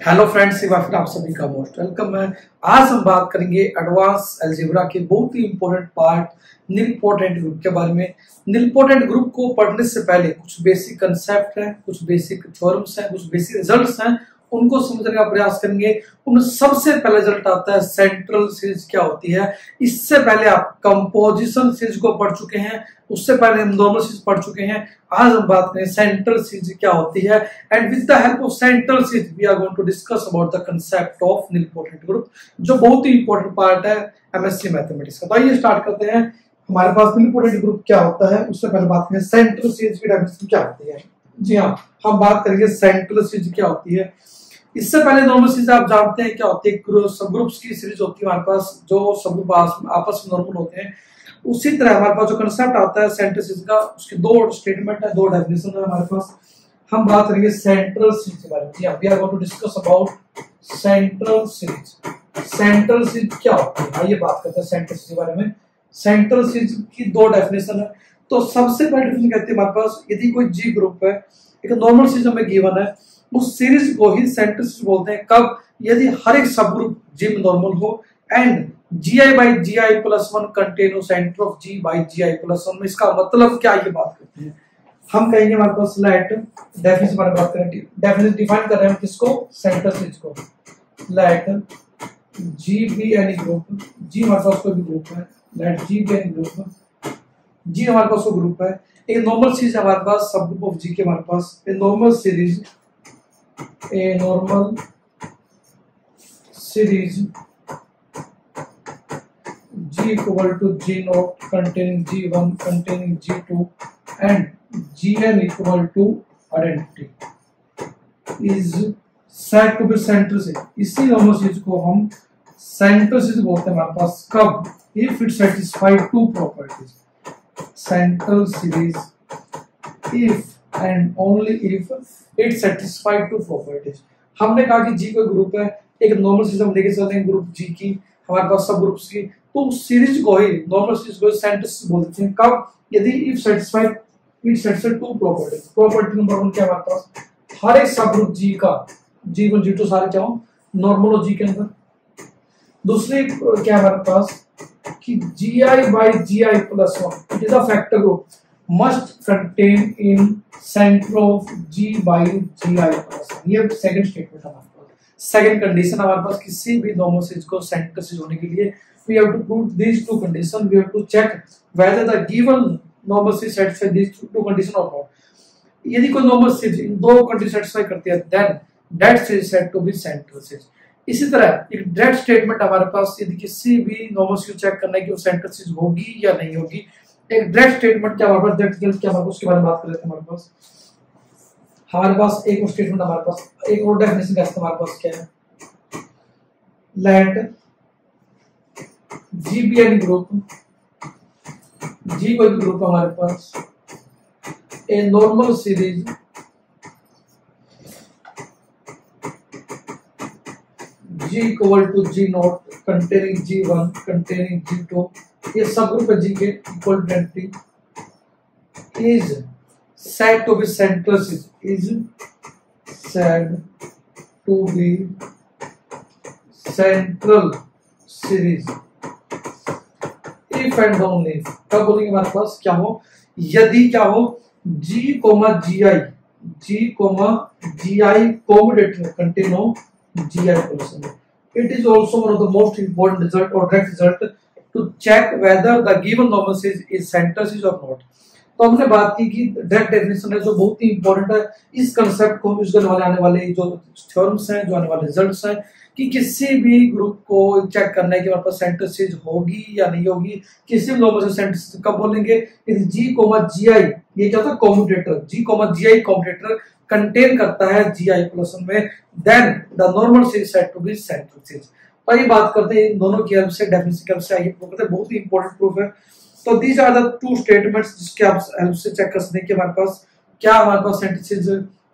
Hello friends, एक बार फिर आप सभी का मोस्ट वेलकम है। आज हम बात करेंगे एडवांस अलजेब्रा के बहुत ही इंपॉर्टेंट पार्ट निलपोटेंट ग्रुप के बारे में। निलपोटेंट ग्रुप को पढ़ने से पहले कुछ बेसिक कंसेप्ट हैं, कुछ बेसिक थ्योरम्स हैं, कुछ बेसिक रिजल्ट्स हैं, उनको समझने का प्रयास करेंगे। उनमें सबसे पहले रिजल्ट आता है सेंट्रल सीरीज क्या होती है। इससे पहले आप कंपोजिशन सीरीज को पढ़ चुके हैं, उससे पहले हम नॉर्मल सीरीज पढ़ चुके हैं। आज हम बात करें सेंट्रल सीरीज क्या होती है, and with the help of central series we are going to discuss about the concept of nilpotent group, जो बहुत ही इंपॉर्टेंट पार्ट है एमएससी मैथमेटिक्स का। तो आइए स्टार्ट करते हैं। हमारे पास निलपोटेंट ग्रुप क्या होता है, उससे पहले बात करें सेंट्रल सीरीज की डेफिनेशन क्या होती है। जी हाँ, हम बात करेंगे सेंट्रल सीरीज क्या होती है। इससे पहले नॉर्मल सीरीज आप जानते हैं क्या होती है। सब ग्रुप्स की सीरीज होती है हमारे पास, जो सब ग्रुप आपस में नॉर्मल होते हैं। उसी तरह हमारे पास जो कंसेप्ट आता है सेंट्रल सीरीज का, उसके दो स्टेटमेंट है, दो डेफिनेशन है हमारे पास। हम बात करेंगे सेंट्रल सीरीज के बारे में। We are going to discuss about central series. Central series क्या होती है, आइए बात करते हैं सेंट्रल सीरीज के बारे में। सेंट्रल सीरीज की दो डेफिनेशन है। तो सबसे पहले डेफिनेशन कहते हैं हमारे पास, यदि कोई जी ग्रुप है, एक नॉर्मल सीरीज हमें गिवन है, उस सीरीज को ही सेंट्रल सीरीज बोलते हैं। कब? यदि हर एक सब ग्रुप जी में नॉर्मल हो and gi by gi plus 1 contain centre of g by gi plus 1 में। इसका मतलब क्या, ये बात करते हैं। हम कहेंगे हमारे पास लेट डेफिनेशन पर बात करें, डेफिनेशन डिफाइन कर रहे हैं किसको, सेंट्रल सीरीज को। Let g B any group, g हमारे पास कोई भी ग्रुप है, let g B any group, g हमारे पास कोई ग्रुप है। एक नॉर्मल सीरीज हमारे पास, सब ग्रुप ऑफ g के हमारे पास a normal series G equal to G naught containing G1 containing G2 and Gn equal to identity is said to be central series। इसी नॉर्मल सीरीज को हम सेंट्रल सीरीज बोलते हैं हमारे पास। कब? if it satisfy two properties। Central series if and only if it satisfy two properties। हमने कहा कि G कोई ग्रुप है, एक नॉर्मल सीरीज हम लेके चलते हैं ग्रुप G की, हमारे पास सब ग्रुप्स की, तो उस सीरीज को ही नॉर्मल सीरीज को सेंट्रल सीरीज बोलते हैं। कब? यदि if satisfy it satisfy two properties. Property number 1 क्या हमारे पास, हर एक सब ग्रुप G का G1 G2 सारे क्या हो नॉर्मल हो G के अंदर। दूसरी क्या हमारे पास कि gi by gi plus 1 it is a factor group must contain in centre of g by gi plus 1। ये सेकंड स्टेटमेंट हमारे पास, सेकंड कंडीशन हमारे पास किसी भी नॉर्मल सीरीज को सेंट्रल सीरीज होने के लिए we have to prove these two conditions। we have to check whether the given normal series satisfies these two conditions or not। यदि कोई नॉर्मल सीरीज इन दो कंडीशन सेटिस्फाई करती है, then that series said to be central series। इसी तरह एक direct statement हमारे पास, यदि किसी भी नॉर्मल सीरीज चेक करना है कि वो सेंट्रल सीरीज होगी या नहीं होगी, एक डायरेक्ट स्टेटमेंट क्या हमारे पास, डायरेक्ट रिजल्ट क्या हमारे पास, उसके बारे में बात कर लेते हैं। हमारे पास एक और स्टेटमेंट हमारे पास, एक और डेफिनेशन का हमारे पास क्या है, let G B any group, G कोई भी ग्रुप हमारे पास, a normal series G equal to G not containing G1 containing G2, ये सब ग्रुप है G के equal to identity is said to be central series, is said to be central series if and only if। कब बोलेंगे हमारे पास क्या हो, यदि क्या हो G gi commutator contain of gi plus 1। it is also one of the most important result or direct result to check whether the given normal series is central series or not। तो हमने बात की कि direct definition है जो बहुत ही important है। इस कंसेप्ट को हम यूज करने वाले आने वाले जो थ्योरम्स हैं, जो आने वाले रिजल्ट्स हैं, कि किसी भी ग्रुप को चेक करना है कि हमारे पास सेंट्रल सीरीज होगी या नहीं होगी। किसी भी नॉर्मल सेंट्रल सीरीज कब बोलेंगे, यदि G gi, ये क्या होता है commutator, G gi commutator contain करता है gi प्लस 1 में, then the normal series said to be central series. और ये बात करते हैं इन दोनों की हेल्प से, डेफिनेशन की हेल्प से, आइए प्रूव करते हैं। बहुत ही इंपॉर्टेंट प्रूफ है। तो these are the two statements जिसके आप हेल्प से चेक कर सकते हैं कि हमारे पास क्या, हमारे पास सेंट्रल सीरीज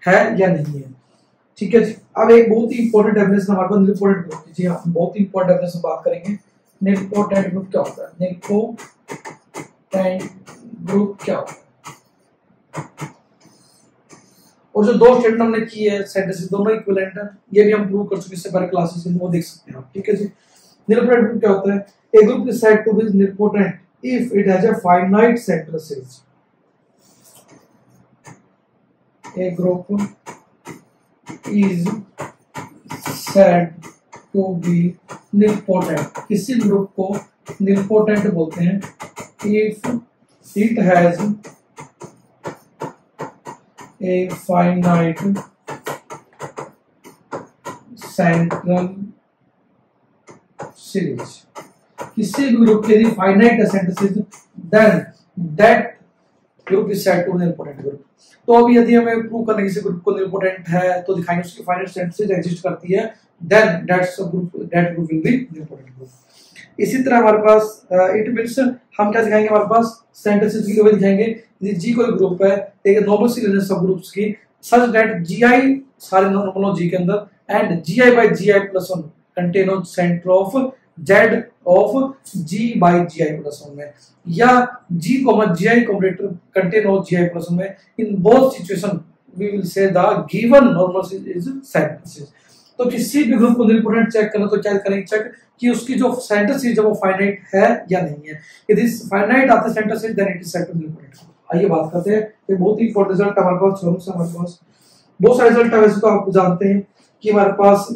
है या नहीं है। ठीक है जी। अब एक बहुत ही इंपॉर्टेंट डेफिनेशन हमारे पास निलपोटेंट ग्रुप की। जी हाँ, बहुत ही इंपॉर्टेंट डेफिनेशन बात करेंगे। निलपोटेंट ग्रुप क्या होता है, निलपोटेंट ग्रुप क्या होता है। और जो दो स्टेटमेंट हमने की है सेंटेंसेस दोनों इक्विवेलेंट है, ये भी हम प्रूव कर चुके इससे पहले क्लासेस में, वो देख सकते हैं आप। ठीक है जी। निलपोटेंट ग्रुप क्या होता है? A group is said to be nilpotent if it has a finite central series. A group is said to be nilpotent, किसी ग्रुप को निलपोटेंट बोलते हैं if it has a finite central series. किसी भी group के लिए finite central series, then that group is said to be nilpotent group. तो अभी यदि हमें प्रूव करना किसी ग्रुप को निलपोटेंट है तो दिखाएंगे उसकी फाइनाइट सेंट्रल सीरीज एग्जिस्ट करती है, then that group will be nilpotent group. इसी तरह हमारे पास इट मींस हम क्या दिखाएंगे, हमारे पास सेंट्रल सीरीज की वैल्यू दिखाएंगे यदि जी कोई ग्रुप है एक नॉर्मल सीरीज सब ग्रुप्स की सच दैट जीआई सारे नॉर्मल हो जी के अंदर and G I by G I plus 1 contain on center of Z of G by G I plus 1 में, या G comma G I combinator contain of G I plus 1 में। In both situation we will say the given normal series is central series. तो किसी भी group को nilpotent check करना तो क्या करेंगे, चेक कि उसकी जो सेंटर सीरीज है वो फाइनाइट है या नहीं है। यदि फाइनाइट आता है centre series then it is said to be nilpotent. आइए बात करते हैं, ये बहुत ही इंपॉर्टेंट रिजल्ट हमारे पास हमारे पास बहुत सारे रिजल्ट है। वैसे तो आप जानते हैं कि हमारे पास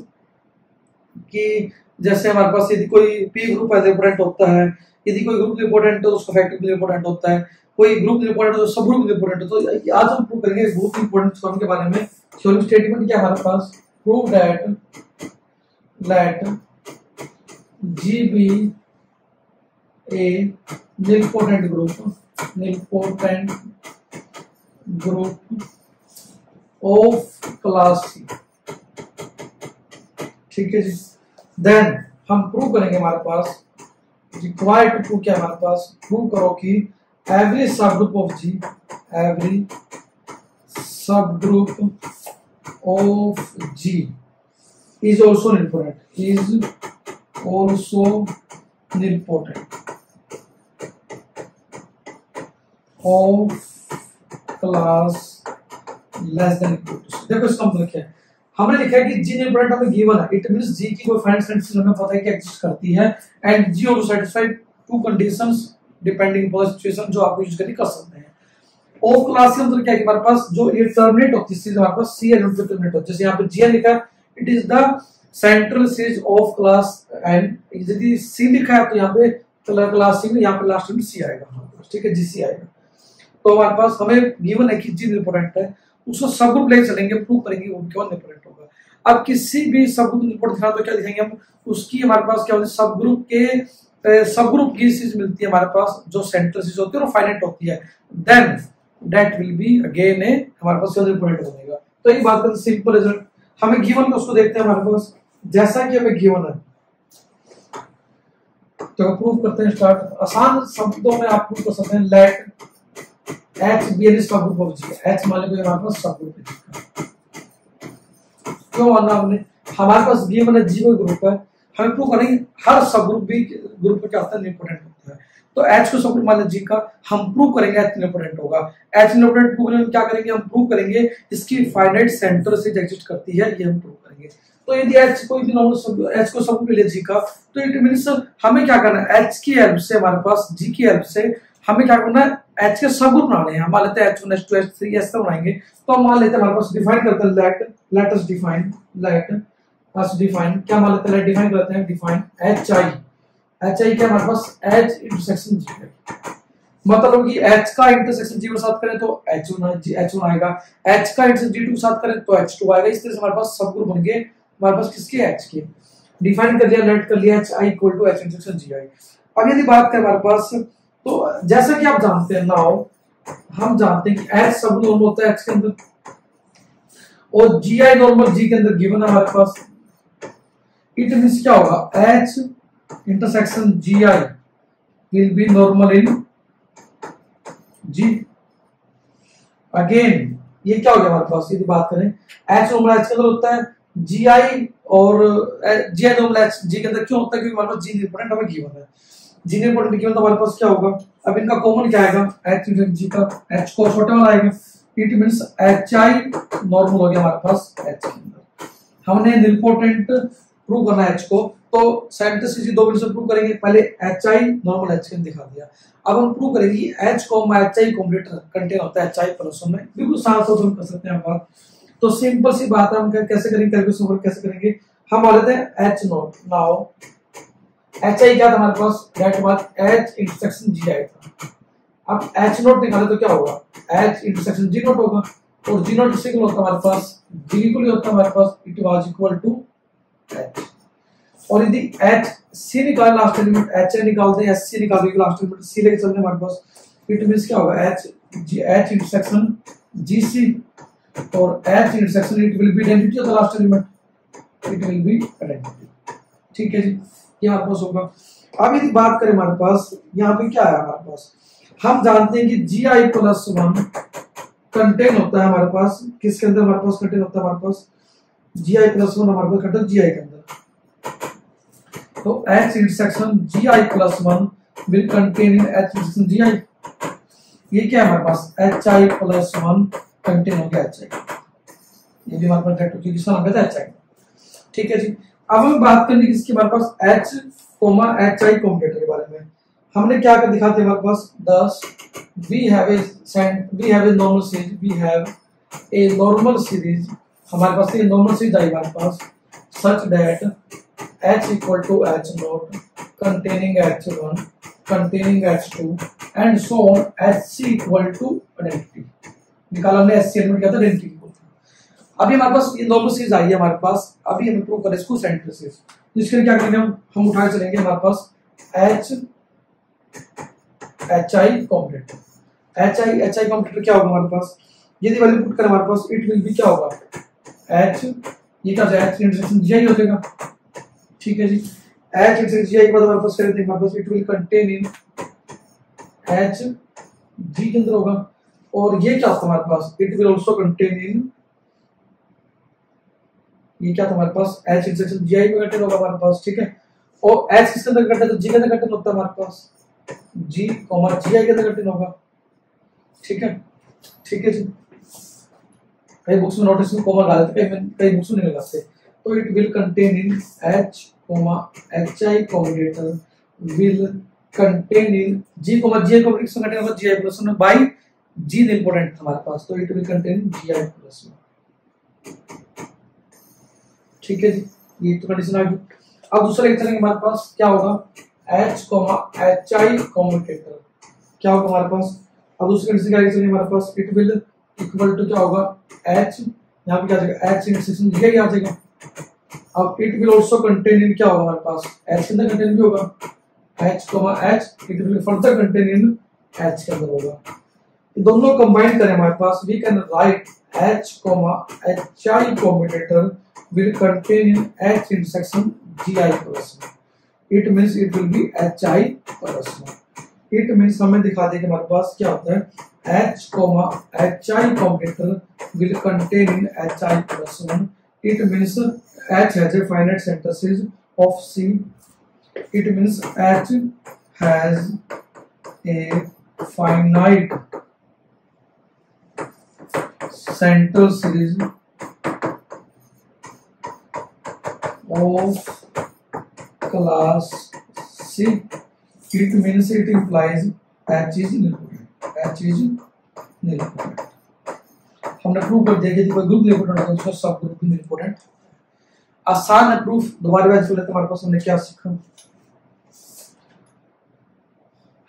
कि जैसे हमारे पास यदि कोई पी ग्रुप निलपोटेंट होता है, यदि कोई ग्रुप निलपोटेंट है तो उसका फैक्टर निलपोटेंट होता है, कोई ग्रुप निलपोटेंट है तो सब ग्रुप निलपोटेंट है। तो आज हम प्रूव करेंगे बहुत ही इंपॉर्टेंट टर्म के बारे में। थ्योरम स्टेटमेंट क्या हमारे पास, prove that let G be a nilpotent group of class C. ठीक है जी। देन हम प्रूव करेंगे हमारे पास रिक्वायर्ड टू प्रूव क्या हमारे पास, प्रूव करो कि every subgroup of G, every subgroup of G is also nipotent, is also nipotent of class less than equal to। देखो इसका मतलब क्या है, हमने लिखा है कि जी निपोटेंट हमें गिवन है, इट मींस जी की कोई फाइनाइट सेंट्रल सीरीज हमें पता है कि एग्जिस्ट करती है and G also satisfy two conditions depending upon situation जो आप यूज करके कर सकते हैं। ऑफ क्लास का मतलब क्या है कि हमारे पास जो ये टर्मिनेट होती है सीरीज हमारे पास सी एलिमेंट पे टर्मिनेट होती है। जैसे यहाँ पे जी लिखा है it is the central series of class and, यदि सी लिखा है तो यहाँ पे क्लास सी में यहाँ पे लास्ट में सी आएगा। ठीक है, जी सी आएगा। तो हमारे पास हमें गिवन है कि जी निपोटेंट है, उसको सब ग्रुप ले चलेंगे, प्रूव करेंगे उनके बाद निपोटेंट होगा। अब किसी भी सब ग्रुप निपोटेंट दिखाना तो क्या दिखाएंगे हम, उसकी हमारे पास क्या होती है सब ग्रुप के सब ग्रुप की चीज मिलती है हमारे पास जो सेंट्रल सीरीज होती है और फाइनाइट होती है, then that will be again हमारे पास निपोटेंट बनेगा। तो ये बात करते सिंपल रिजल्ट हमें गिवन है उसको देखते हैं हमारे पास, जैसा कि हमें गिवन है तो प्रूव करते हैं। स्टार्ट आसान शब्दों में आप प्रूव कर सकते हैं, लेट एच बी एन सब ग्रुप ऑफ जी। एच मान लो हमारे पास सब ग्रुप है, क्यों मानना हमने, हमारे पास गिवन है जी कोई ग्रुप है, हमें प्रूव करेंगे हर सब ग्रुप भी ग्रुप में क्या होता है निपोटेंट होता है। तो एच को सब ग्रुप मान जी का हम प्रूव करेंगे एच निपोटेंट होगा। एच निपोटेंट प्रूव करने क्या करेंगे, हम प्रूव करेंगे इसकी फाइनाइट सेंटर से एग्जिस्ट करती है, ये हम प्रूव करेंगे। तो यदि एच कोई भी नॉर्मल एच को सब मिले जी का, तो इट मींस हमें क्या करना है, एच की हेल्प से हमारे पास जी की हेल्प से हमें क्या करना है, एच के सब ग्रुप बनाने हैं। मान लेते हैं H1 H2 H3 ऐसे बनाएंगे। तो हम मान लेते हैं हमारे पास डिफाइन करते हैं लेट अस डिफाइन क्या मान लेते हैं, लेट डिफाइन करते हैं, डिफाइन एच आई क्या हमारे पास एच इंटरसेक्शन जी है, मतलब कि एच का इंटरसेक्शन जी के साथ करें तो H1 आएगा, एच का इंटरसेक्शन जी के साथ करें तो H2 आएगा। इस तरह से हमारे पास सब ग्रुप बन गए हमारे पास किसके, एच के। डिफाइन कर लिया, लेट कर लिया H I equal to H intersection G I. अब यदि बात करें हमारे पास, तो जैसा कि आप जानते हैं नाउ हम जानते हैं कि एच सब नॉर्मल होता है एच के अंदर और जी आई नॉर्मल जी के अंदर गिवन है हमारे पास। इट मींस क्या होगा, H intersection G I will be normal in G. Again ये क्या हो गया हमारे पास, यदि बात करें एच नॉर्मल एच के अंदर होता है, जी आई और जी आई नॉर्मल एच जी के अंदर क्यों होता है, क्योंकि हमारे पास जी निपोटेंट हमें गिवन है। जी निपोटेंट गिवन तो हमारे पास क्या होगा, अब इनका कॉमन क्या आएगा, एच जी का, एच को छोटा वाला आएगा it means H I normal हो गया हमारे पास एच के अंदर। हमने निलपोटेंट प्रूव करना है एच को, तो साइंटिस्ट दो मिनट से प्रूव करेंगे। पहले एच आई नॉर्मल एच के दिखा दिया, अब हम प्रूव करेंगे एच को एच आई कॉम्प्लेटर कंटेन होता है एच आई प्लस में। बिल्कुल साफ साफ कर सकते हैं बात। तो सिंपल सी बात है, हम कैसे करेंगे कैलकुलेशन वर्क कैसे करेंगे। हम बोलते हैं H not. Now H I क्या था हमारे पास, that was H intersection G आई था। अब एच नॉट निकाले तो क्या होगा, एच इंटरसेक्शन जी नॉट होगा, और जी नॉट इससे होता है हमारे पास जी इक्वल होता है हमारे पास, it was equal to H. और यदि एच सी निकाल लास्ट एलिमेंट, एच ए निकालते हैं, एच सी निकाल के लास्ट एलिमेंट सी लेके चलते हैं हमारे पास, इट मींस क्या होगा एच जी एच इंटरसेक्शन जी सी, और H intersection it will B identity of the last element, it will B identity. ठीक है जी, ये हमारे पास होगा। अब यदि बात करें हमारे पास यहाँ पे क्या है हमारे पास, हम जानते हैं कि जी आई प्लस वन कंटेन होता है हमारे पास किसके अंदर, हमारे पास कंटेन होता है हमारे पास जी आई प्लस वन हमारे पास कंटेन जी आई के अंदर। तो H intersection G I plus one will contain in H intersection G I. ये क्या है हमारे पास H I plus one contain हो गया एच आई, ये भी हमारे पास किसका नाम है एच आई। ठीक है जी, अब हम बात करेंगे किसकी, हमारे पास एच कोमा एच आई कॉम्प्लेटर के बारे में। हमने क्या कर दिखाते हैं हमारे पास, thus we have a normal series, we have a normal series, हमारे पास ये नॉर्मल सीरीज आई हमारे पास such that h equal to h naught containing h1 containing h2 and so on hc equal to identity। निकाला हमने hc element क्या था, identity को। अभी हमारे पास ये नॉर्मल सीरीज आई है हमारे पास, अभी हमें प्रूव करें इसको सेंटर सीरीज। इसके लिए क्या करेंगे, हम उठा के चलेंगे हमारे पास एच आई कॉम्प्लेटर। एच आई कॉम्प्लेटर क्या होगा हमारे पास, यदि वैल्यू पुट करें हमारे पास इट विल बी क्या होगा एच, ये क्या एच इंटरसेक्शन जी आई हो जाएगा। ठीक है जी, एच इंटरसेक्शन जी आई के बाद हमारे पास करेंगे हमारे पास it will contain in H G के अंदर होगा, और ये क्या था हमारे पास it will also contain in, ये क्या था हमारे पास एच इंटरसेक्शन जी आई में कंटेन होगा हमारे पास। ठीक है, और एच किसके अंदर कंटेन, तो जी के अंदर कंटेन होता है हमारे पास, जी कॉमा जी आई के अंदर कंटेन होगा। ठीक है, ठीक है जी, कई बुक्स में नोटिस में कॉमा डाल देते हैं, कई बुक्स में नहीं लगाते। तो it will contain in H comma H I combinator will contain in G comma G I combinator contain होगा जी आई प्लस में बाय जी निलपोटेंट हमारे पास, तो it will contain G I plus में। ठीक है जी, ये तो कंडीशन आ गई। अब दूसरा एक चलेंगे हमारे पास क्या होगा H comma H I combinator क्या होगा हमारे पास। अब दूसरी कंडीशन क्या चलेंगे हमारे पास, इट विल इक्वल टू क्या होगा एच, यहाँ पे क्या आ जाएगा एच इंटरसेक्शन जी आई आ जाएगा। अब इट विल आल्सो कंटेन इन क्या होगा हमारे पास एच के अंदर कंटेन भी होगा H comma H, it will further contain in H के अंदर होगा। ये दोनों कंबाइन करें हमारे पास we can write H comma H I combinator will contain in H intersection G I plus में, it means it will be H I plus में। इट मींस हमें दिखा दे कि हमारे पास क्या होता है H comma H I combinator will contain in H I plus one, it means H has a finite center series of C, it means H has a finite central series of class C, it means it implies H is nilpotent, H is nilpotent। हमने prove कर दिया कि कोई group nilpotent होता है उसका सब group भी निलपोटेंट। आसान है प्रूफ, दोबारा वाइज बोले तो हमारे पास हमने क्या सीखा,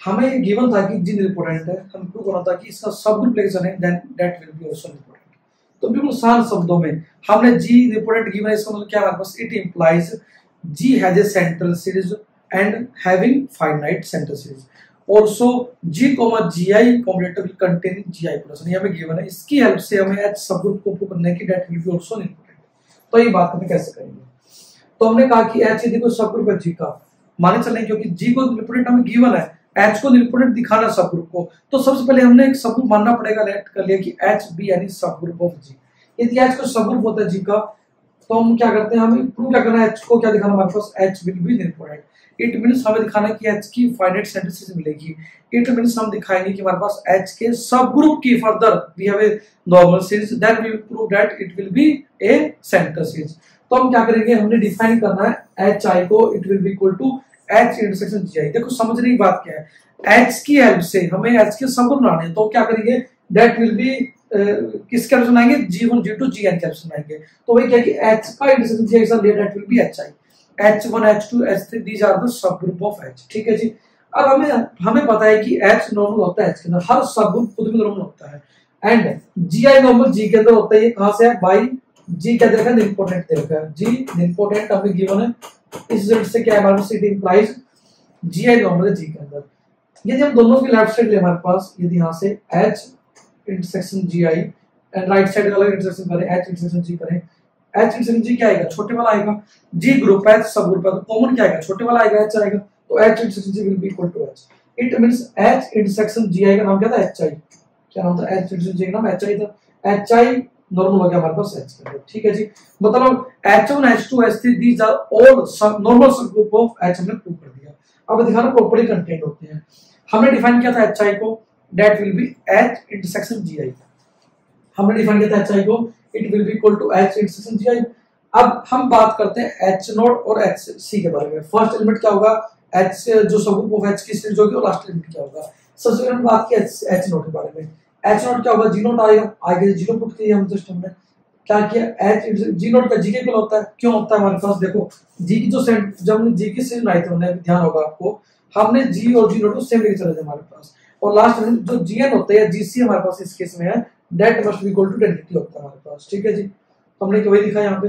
हमें ये गिवन था कि जी निलपोटेंट है, हम प्रूव करना था कि इसका सब ग्रुप लेके चले then that will be also nilpotent. तो बिल्कुल आसान शब्दों में हमने जी निलपोटेंट गिवन है, इसका मतलब क्या हमारे पास it implies G has a central series and having finite central series, also G, GI combinator will contain GI plus, यहाँ पे गिवन है। इसकी हेल्प से हमें H सबग्रुप को प्रूव करने की that will be also nilpotent. तो ये बात हमें कैसे करेंगे, तो हमने कहा कि H यदि कोई सबग्रुप है G का, माने चलें क्योंकि G को निलपोटेंट हमें गिवन है, H को निलपोटेंट दिखाना सबग्रुप को, तो सबसे पहले हमने एक सबग्रुप मानना पड़ेगा, लेट कर लिया कि H B यानी सबग्रुप ऑफ G। यदि H को सबग्रुप होता है G का, तो हम क्या करते हैं, हमें प्रूव क्या करना है, H को क्या दिखाना हमारे पास H will be nilpotent. It means हमें दिखाना है कि H की फाइनाइट सेंटर मिलेगी। इट मीन्स हम दिखाएंगे कि हमारे पास H के सब ग्रुप की further we have a normal series that we prove that it will be a centre series. तो हम क्या करेंगे, हमने डिफाइन करना है HI को, it will be equal to H intersection GI। देखो समझने की बात क्या है, H की हेल्प से हमें H के सब ग्रुप बनाने हैं, तो क्या करेंगे, दैट विल बी किसके हेल्प से बनाएंगे, G1 G2 Gn के हेल्प से बनाएंगे। तो वही क्या कि H का इंटरसेक्शन GI का that will be HI, H1 H2 H3 these are the subgroup of H। ठीक है जी। अब हमें पता है कि H नॉर्मल होता है H के अंदर, हर सब ग्रुप खुद में नॉर्मल होता है, एंड GI नॉर्मल G के अंदर होता है। ये कहां से है, बाई G क्या देखा, निलपोटेंट देखा, G निलपोटेंट हमें गिवन है, इस रिजल्ट से क्या है हमारे पास, इट इंप्लाइज GI नॉर्मल है G के अंदर। यदि हम दोनों की लेफ्ट साइड ले हमारे पास, यदि यहां से H intersection GI and right side का इंटरसेक्शन करें, H इंटरसेक्शन G करें, H इंटरसेक्शन G क्या आएगा, छोटे वाला आएगा, G ग्रुप है सब ग्रुप है, तो कॉमन क्या आएगा, छोटे वाला आएगा, H आएगा, तो H intersection G will be equal to H। It means H intersection GI का नाम क्या था, HI। क्या नाम था, H इंटरसेक्शन G का नाम HI था। HI नॉर्मल हो गया हमारे पास H के अंदर। ठीक है जी, मतलब H1 H2 H3 these are all normal subgroup of H हमने प्रूव कर दिया। अब दिखाना प्रॉपर्ली कंटेंट होते हैं। हमने डिफाइन किया था HI को, that will be H intersection GI। हमने डिफाइन किया था HI को, it will be equal to H intersection GI। अब हम बात करते हैं H0 और HC के बारे में। फर्स्ट एलिमेंट क्या होगा, H जो सब ग्रुप ऑफ H की सीरीज होगी, और लास्ट एलिमेंट क्या होगा। सबसे पहले बात की H0 के बारे में। H0 क्या होगा, G0 आएगा, आगे 0 पुट किया हम जस्ट हमने क्या किया, G0 का G के इक्वल होता है। क्यों होता है हमारे पास, देखो G की जो जब हमने G की सीरीज बनाई थी, हमने ध्यान होगा आपको, हमने G और G0 को सेम लेके चले थे हमारे पास, और लास्ट में जो Gn होता है या GC हमारे पास इस केस में है, that must be equal to density होता है हमारे पास। ठीक है जी, तो हमने वही लिखा यहाँ पे,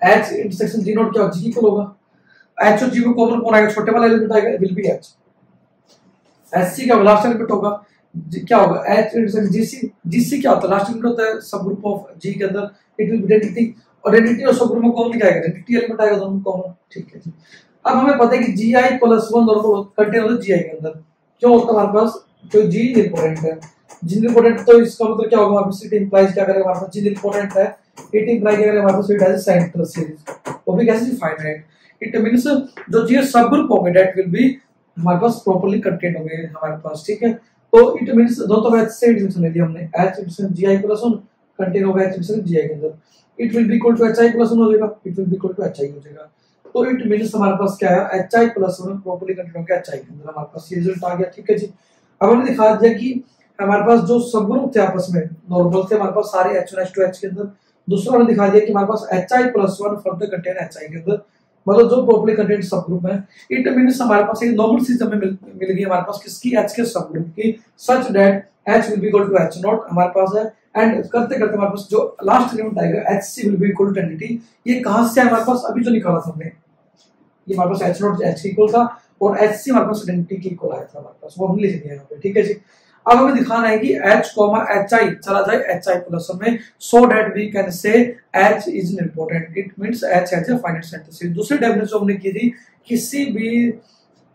H इंटरसेक्शन G0 क्या G इक्वल होगा, H और G को कॉमन कौन आएगा, छोटे वाला एलिमेंट आएगा, विल बी H। SC का लास्ट एलिमेंट होगा, क्या होगा, H इंटरसेक्शन GC। GC क्या होता है, लास्ट एलिमेंट होता है सब ग्रुप ऑफ G के अंदर, इट विल बी डेंसिटी, और डेंसिटी और सब ग्रुप में कॉमन क्या आएगा, डेंसिटी एलिमेंट आएगा दोनों कॉमन। ठीक है जी। अब हमें पता है कि GI + 1 दोनों कंटेन होता है GI के अंदर। क्यों होता है हमारे पास, जो G इंपॉर्टेंट है, G इंपॉर्टेंट, तो इसका मतलब क्या होगा, हमारे पास इट इंप्लाइज क्या करेगा, हमारे पास G इंपॉर्टेंट है, इट इंप्लाई क्या करेगा, हमारे पास it has a centre series, वो भी कैसे फाइनाइट। इट मींस जो G सब ग्रुप होंगे दैट विल बी हमारे पास प्रॉपर्ली कंटेंट होंगे हमारे पास। ठीक है, तो इट मींस दो तो H से इंटरसेक्शन ले लिया हमने, H इंटरसेक्शन GI + 1 कंटेन होगा H इंटरसेक्शन GI के अंदर, it will be equal to HI + 1 हो जाएगा, it will be equal to HI हो जाएगा। तो इट मींस हमारे पास क्या है, HI + 1 प्रॉपर्ली कंटेंट होगा HI के अंदर, हमारे पास ये रिजल्ट आ गया। ठीक है जी। अब हमने दिखा दिया कि हमारे पास जो सब ग्रुप थे आपस में नॉर्मल थे हमारे पास सारे H1 H2 H के अंदर। दूसरा हमने दिखा दिया कि हमारे पास HI + 1 फर्दर कंटेन HI के अंदर, मतलब जो प्रॉपर्ली कंटेंट सब ग्रुप है। इट मींस हमारे पास एक नॉर्मल सीरीज हमें मिल गई हमारे पास किसकी, H के सब ग्रुप की, such that H will be equal to H0 हमारे पास है, एंड करते करते हमारे पास जो लास्ट एलिमेंट आएगा HC will be equal to density. ये कहां से हमारे पास अभी जो निकाला था हमने, ये हमारे पास H0 H के इक्वल था, और HC हमारे पास डेंसिटी के इक्वल आया था हमारे पास, वो हमने लिख दिया यहाँ पे। ठीक है जी। अब हमें दिखाना है कि H, HI चला जाए HI + 1 में, so that we can say H is important, it means H has a finite centre series. दूसरी डेफिनेशन हमने की थी, किसी भी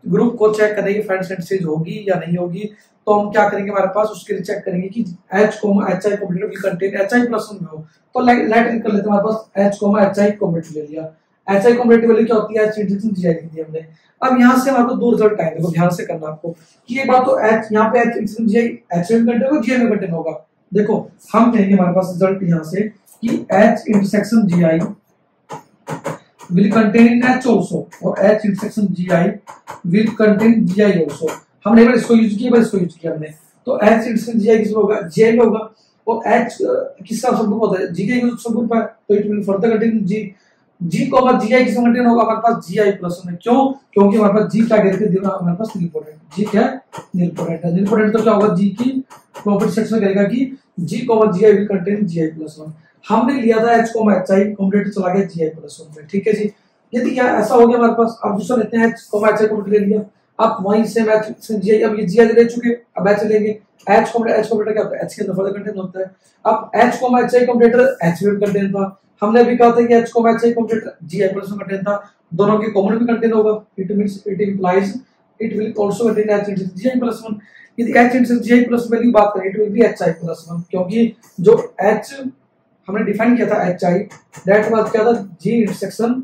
ग्रुप को चेक करने की फाइनाइट सेंटर सीरीज होगी या नहीं होगी, तो हम क्या करेंगे, हमारे पास उसके लिए चेक करेंगे कि H, HI complete will contain HI + 1 में हो, तो लेट कर लेते हैं हमारे पास H, HI कॉम्प्लीट ले लिया। HI कॉम्प्लीट वैल्यू क्या होती है, H इंटरसेक्शन GI लिख दिया हमने। अब यहाँ से हमारे को दो रिजल्ट आएंगे, तो ध्यान से करना आपको कि एक बात तो H यहाँ पे H इंटरसेक्शन GI H में कंटेन होगा, GI में कंटेन होगा। देखो हम कहेंगे हमारे पास रिजल्ट यहाँ से कि H intersection GI will contain H also, और H intersection GI will contain GI also। हमने एक बार इसको यूज किया, एक बार इसको यूज किया हमने, तो H इंटरसेक्शन GI किसमें होगा, GI में होगा, और H किसका सब ग्रुप होता है, G का सब ग्रुप है, तो it will further contain G GI किसमें कंटेन होगा, हमारे पास GI + 1 में। क्यों, क्योंकि हमारे पास G क्या करके दिया हमारे पास निलपोटेंट, G क्या निलपोटेंट है, निलपोटेंट तो क्या होगा, G की प्रॉपर्टी सेक्शन करेगा कि G GI will contain GI + 1। हमने लिया था H, HI कॉम्प्लीट चला गया GI + 1 में। ठीक है जी। यदि क्या ऐसा हो गया हमारे पास, अब दूसरा लेते हैं H, HI कॉम्प्लीट ले लिया, अब वहीं से H GI, अब ये GI ले चुके, अब H लेंगे, H कॉम्प्लीट क्या होता है, H के अंदर फर्दर कंटेन होता है। अब H, HI कॉम्प्लीट H में कंटेन था, हमने भी कहा था कि H, HI complete GI + 1 contain था, दोनों के कॉमन भी कंटेन होगा, it means it implies it will also contain H intersection GI + 1। यदि H इंटरसेक्शन GI + 1 वैल्यू बात करें, इट विल बी HI + 1, क्योंकि जो H हमने डिफाइन किया था HI, दैट वाज क्या था, G इंटरसेक्शन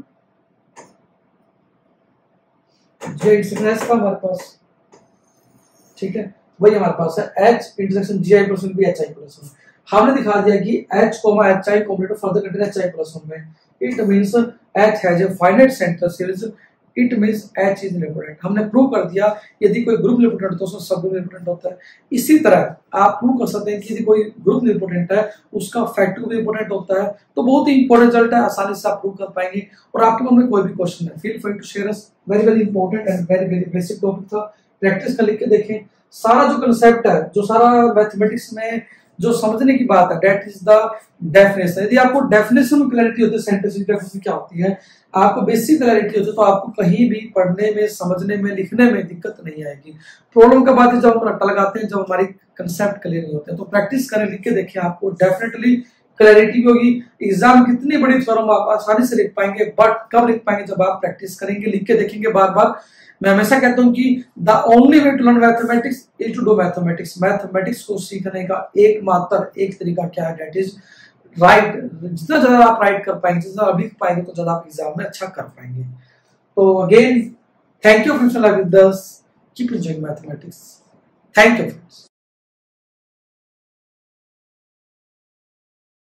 जे इंटरसेक्शन का हमारे पास, ठीक है, वही हमारे पास है H intersection G I plus B H I plus one. हमने दिखा दिया कि H comma H I complete further continue H I plus one में, it means H has a finite centre series, it means H is nilpotent. हमने prove कर दिया यदि कोई ग्रुप निलिपोटेंट तो उसका सब ग्रुप निलिपोटेंट होता है। इसी तरह आप प्रूव कर सकते हैं कि यदि कोई ग्रुप निलिपोटेंट है उसका फैक्टर भी इंपोर्टेंट होता है। तो बहुत ही इंपॉर्टेंट रिजल्ट है, आसानी से आप प्रूव कर पाएंगे। और आपके मन में कोई भी क्वेश्चन है, feel free to share us. Very very important and very very basic topic था, प्रैक्टिस कर लिख के देखें। सारा जो कंसेप्ट है, जो सारा मैथमेटिक्स में जो समझने की बात है, दैट इज द डेफिनेशन। यदि आपको डेफिनेशन में क्लैरिटी होती है, सेंटेंस की डेफिनेशन क्या होती है, आपको बेसिक क्लैरिटी होती है, तो आपको कहीं भी पढ़ने में, समझने में, लिखने में दिक्कत नहीं आएगी। प्रॉब्लम का बात है जब हम रट्टा लगाते हैं, जब हमारी कंसेप्ट क्लियर नहीं होते हैं। तो प्रैक्टिस करें, लिख के देखें, आपको डेफिनेटली क्लैरिटी भी होगी। एग्जाम कितनी बड़ी थ्योरम आप आसानी से लिख पाएंगे, बट कब लिख पाएंगे, जब आप प्रैक्टिस करेंगे, लिख के देखेंगे बार बार। मैं हमेशा कहता हूं कि the only way to learn mathematics is to do mathematics. Mathematics को सीखने का एकमात्र एक तरीका क्या है, दैट इज राइट। जितना ज्यादा आप राइट कर पाएंगे, जितना आप लिख पाएंगे, तो ज्यादा आप एग्जाम में अच्छा कर पाएंगे। तो again thank you friends, keep enjoying mathematics. Thank you friends.